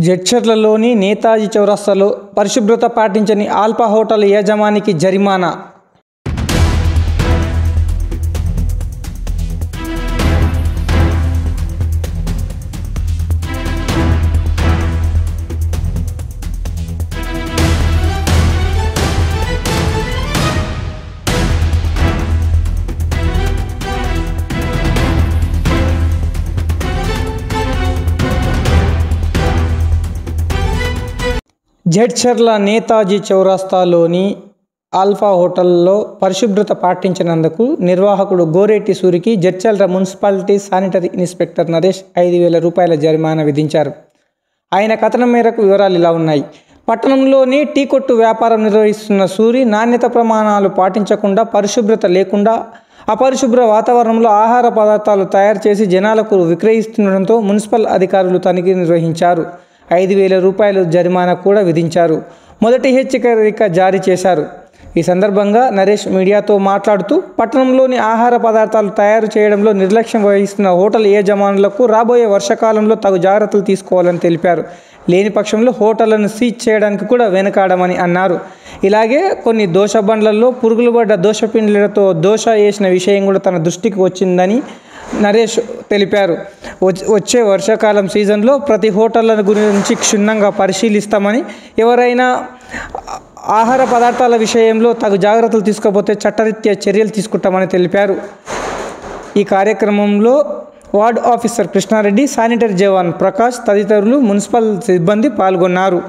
జడ్చర్లలోని నేతాజీ చౌరస్తాలో పరిశుభ్రత పాటించని ఆల్ఫా హోటల్ యజమానికి జరిమానా. జడ్చర్ల నేతాజీ చౌరస్తాలోని ఆల్ఫా హోటల్లో పరిశుభ్రత పాటించినందుకు నిర్వాహకుడు గోరెట్టి సూరికి Jadcherla municipality sanitary inspector Naresh 5,000 రూపాయల జరిమానా విధించారు. ఆయన కథనం మేరకు వివరాలు ఇలా ఉన్నాయి. పట్టణంలోని టీ కొట్టు వ్యాపారం నిర్వహిస్తున్న సూరి నాణ్యత ప్రమాణాలు పాటించకుండా, పరిశుభ్రత లేకుండా, అపరిశుభ్ర వాతావరణంలో ఆహార పదార్థాలు తయారు చేసి జనాలకు విక్రయిస్తుండటంతో మున్సిపల్ అధికారులు తనిఖీ నిర్వహించారు. 5,000 రూపాయలు జరిమానా కూడా విధించారు. మొదటి హెచ్చరిక జారీ చేశారు. ఈ సందర్భంగా నరేష్ మీడియాతో మాట్లాడుతూ, పట్టణంలోని ఆహార పదార్థాలు తయారు చేయడంలో నిర్లక్ష్యం వహిస్తున్న హోటల్ యజమానులకు రాబోయే వర్షాకాలంలో తగు జాగ్రత్తలు తీసుకోవాలని తెలిపారు. లేని పక్షంలో హోటళ్లను సీజ్ చేయడానికి కూడా వెనకాడమని అన్నారు. ఇలాగే కొన్ని దోశ బండ్లలో పురుగులు పడ్డ దోశపిండిలతో దోశ వేసిన విషయం కూడా తన దృష్టికి వచ్చిందని నరేష్ తెలిపారు. వచ్చే వర్షాకాలం సీజన్లో ప్రతి హోటళ్ల గురించి క్షుణ్ణంగా పరిశీలిస్తామని, ఎవరైనా ఆహార పదార్థాల విషయంలో తగు జాగ్రత్తలు తీసుకోకపోతే చట్టరీత్యా చర్యలు తీసుకుంటామని తెలిపారు. ఈ కార్యక్రమంలో వార్డ్ ఆఫీసర్ కృష్ణారెడ్డి, శానిటరీ జవాన్ ప్రకాష్ తదితరులు మున్సిపల్ సిబ్బంది పాల్గొన్నారు.